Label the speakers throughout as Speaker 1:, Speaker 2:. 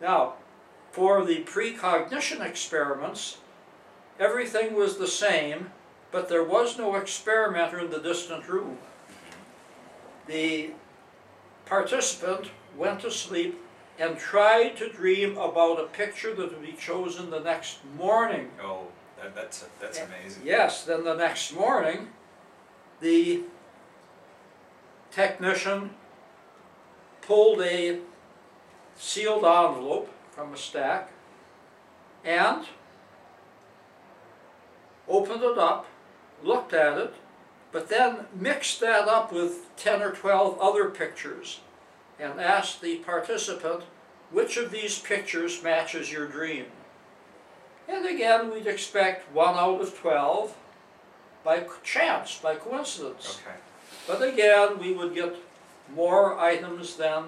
Speaker 1: Now, for the precognition experiments, everything was the same, but there was no experimenter in the distant room. The participant went to sleep and tried to dream about a picture that would be chosen the next morning.
Speaker 2: Oh, that's amazing.
Speaker 1: Yes, then the next morning, the technician pulled a sealed envelope from a stack and opened it up, looked at it, but then mixed that up with 10 or 12 other pictures and asked the participant, which of these pictures matches your dream? And again, we'd expect 1 out of 12 by chance, by coincidence.
Speaker 2: Okay.
Speaker 1: But again, we would get more items than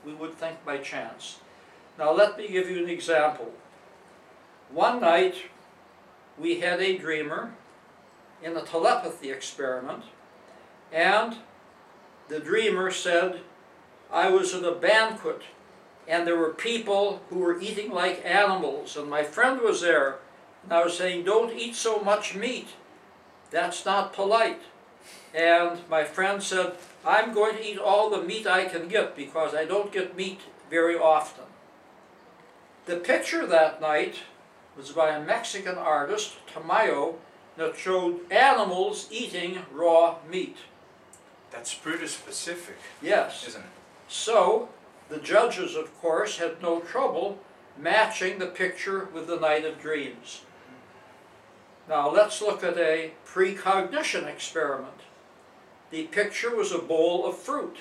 Speaker 1: we would think by chance. Now let me give you an example. One night, we had a dreamer in a telepathy experiment, and the dreamer said, I was at a banquet and there were people who were eating like animals, and my friend was there, and I was saying, don't eat so much meat. That's not polite. And my friend said, I'm going to eat all the meat I can get because I don't get meat very often. The picture that night was by a Mexican artist, Tamayo, that showed animals eating raw meat.
Speaker 2: That's pretty specific.
Speaker 1: Yes.
Speaker 2: Isn't it?
Speaker 1: So, the judges, of course, had no trouble matching the picture with the night of dreams. Now, let's look at a precognition experiment. The picture was a bowl of fruit,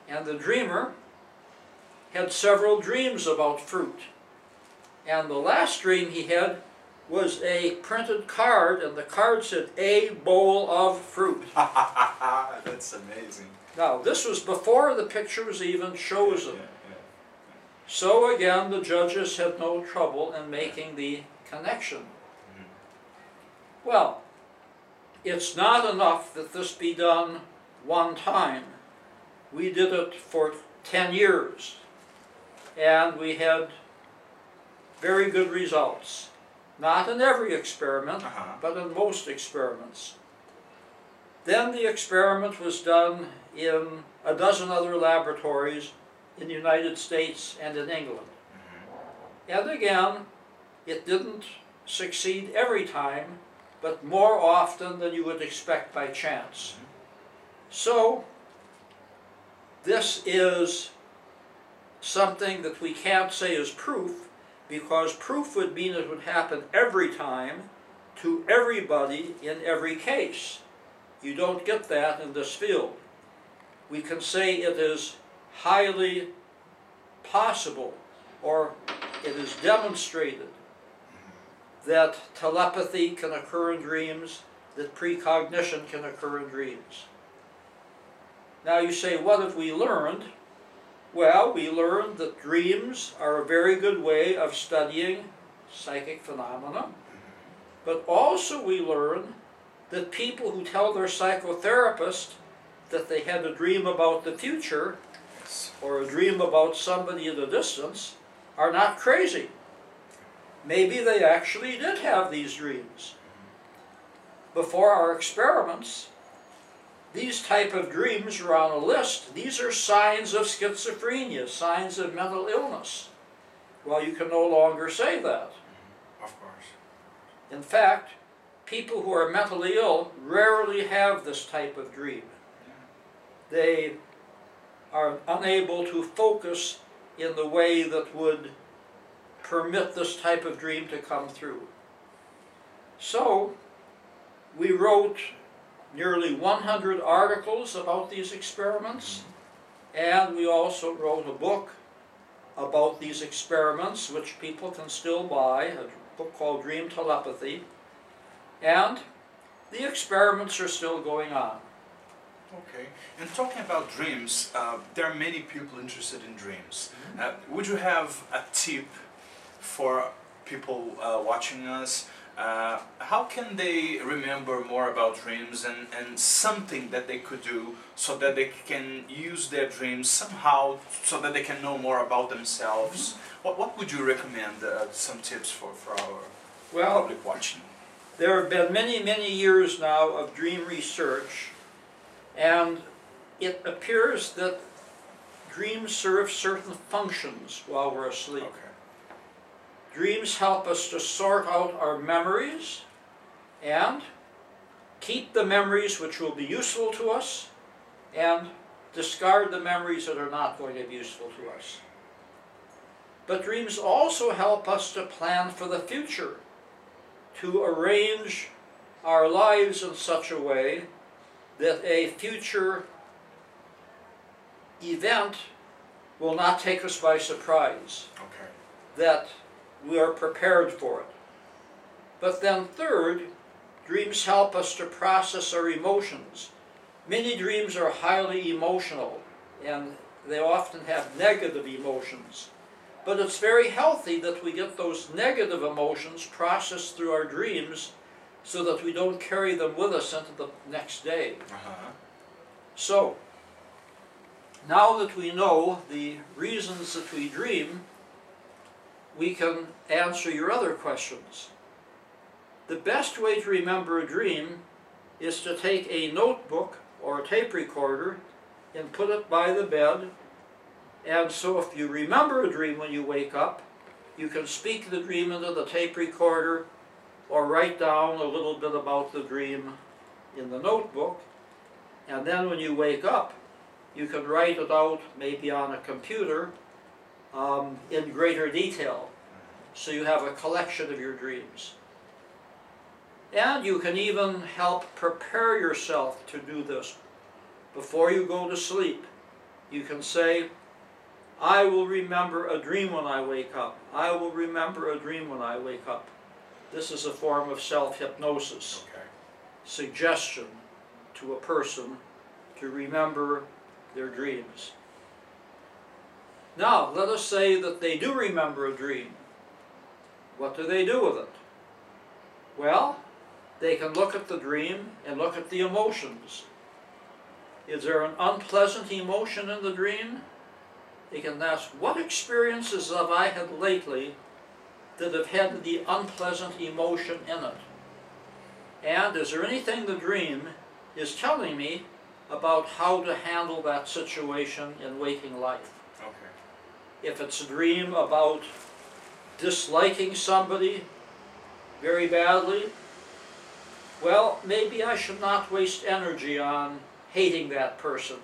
Speaker 1: and the dreamer had several dreams about fruit. And the last dream he had was a printed card, and the card said, a bowl of fruit.
Speaker 2: That's amazing.
Speaker 1: Now, this was before the picture was even chosen.
Speaker 2: Yeah.
Speaker 1: So again, the judges had no trouble in making the connection. Well, it's not enough that this be done one time. We did it for 10 years, and we had very good results. Not in every experiment, but in most experiments. Then the experiment was done in a dozen other laboratories in the United States and in England. And again, it didn't succeed every time, but more often than you would expect by chance. So, this is something that we can't say is proof, because proof would mean it would happen every time, to everybody in every case. You don't get that in this field. We can say it is highly possible, or it is demonstrated, that telepathy can occur in dreams, that precognition can occur in dreams. Now you say, what have we learned? Well, we learned that dreams are a very good way of studying psychic phenomena, but also we learned that people who tell their psychotherapist that they had a dream about the future, or a dream about somebody at a distance, are not crazy. Maybe they actually did have these dreams. Before our experiments, these type of dreams were on a list. These are signs of schizophrenia, signs of mental illness. Well, you can no longer say that.
Speaker 2: Of course.
Speaker 1: In fact, people who are mentally ill rarely have this type of dream. They are unable to focus in the way that would permit this type of dream to come through. So, we wrote nearly 100 articles about these experiments, and we also wrote a book about these experiments, which people can still buy, a book called Dream Telepathy, and the experiments are still going on.
Speaker 2: Okay, and talking about dreams, there are many people interested in dreams. Would you have a tip for people watching us how can they remember more about dreams and something that they could do so that they can use their dreams somehow so that they can know more about themselves? What would you recommend, some tips for our public watching?
Speaker 1: There have been many, many years now of dream research, and it appears that dreams serve certain functions while we're asleep.
Speaker 2: Okay.
Speaker 1: Dreams help us to sort out our memories and keep the memories which will be useful to us and discard the memories that are not going to be useful to us. But dreams also help us to plan for the future, to arrange our lives in such a way that a future event will not take us by surprise,
Speaker 2: Okay.
Speaker 1: that we are prepared for it. But then third, dreams help us to process our emotions. Many dreams are highly emotional, and they often have negative emotions. But it's very healthy that we get those negative emotions processed through our dreams so that we don't carry them with us into the next day. So, now that we know the reasons that we dream, we can answer your other questions. The best way to remember a dream is to take a notebook or a tape recorder and put it by the bed. And so if you remember a dream when you wake up, you can speak the dream into the tape recorder or write down a little bit about the dream in the notebook. And then when you wake up, you can write it out maybe on a computer in greater detail. So you have a collection of your dreams. And you can even help prepare yourself to do this. Before you go to sleep, you can say, I will remember a dream when I wake up. I will remember a dream when I wake up. This is a form of self-hypnosis.
Speaker 2: Okay.
Speaker 1: Suggestion to a person to remember their dreams. Now, let us say that they do remember a dream. What do they do with it? Well, they can look at the dream and look at the emotions. Is there an unpleasant emotion in the dream? They can ask, what experiences have I had lately that have had the unpleasant emotion in it? And is there anything the dream is telling me about how to handle that situation in waking life?
Speaker 2: Okay.
Speaker 1: If it's a dream about disliking somebody very badly, well, maybe I should not waste energy on hating that person.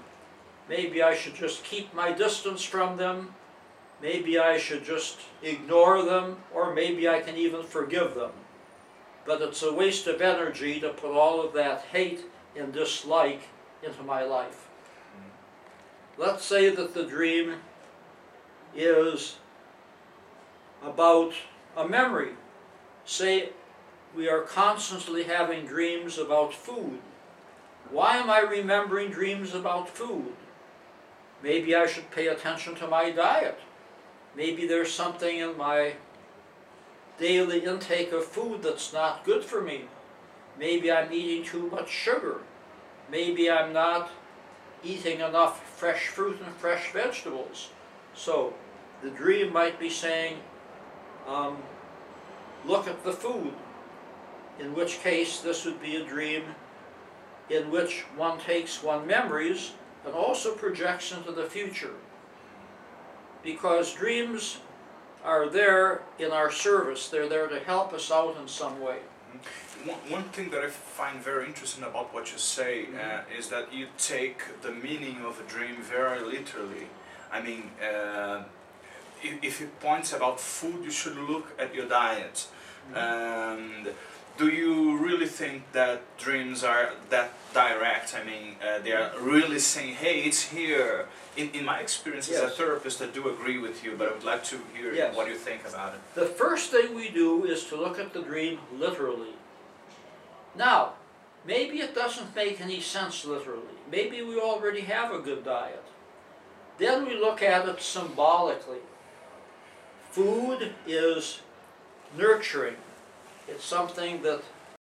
Speaker 1: Maybe I should just keep my distance from them. Maybe I should just ignore them, or maybe I can even forgive them. But it's a waste of energy to put all of that hate and dislike into my life. Let's say that the dream is about a memory. Say we are constantly having dreams about food. Why am I remembering dreams about food? Maybe I should pay attention to my diet. Maybe there's something in my daily intake of food that's not good for me. Maybe I'm eating too much sugar. Maybe I'm not eating enough fresh fruit and fresh vegetables. So the dream might be saying, look at the food. In which case this would be a dream in which one takes one's memories and also projects into the future. Because dreams are there in our service. They're there to help us out in some way.
Speaker 2: One thing that I find very interesting about what you say is that you take the meaning of a dream very literally. I mean, if it points about food, you should look at your diet. And do you really think that dreams are that direct? I mean, they are really saying, hey, it's here. In my experience as a therapist, I do agree with you, but I would like to hear what you think about it.
Speaker 1: The first thing we do is to look at the dream literally. Now, maybe it doesn't make any sense literally. Maybe we already have a good diet. Then we look at it symbolically. Food is nurturing. It's something that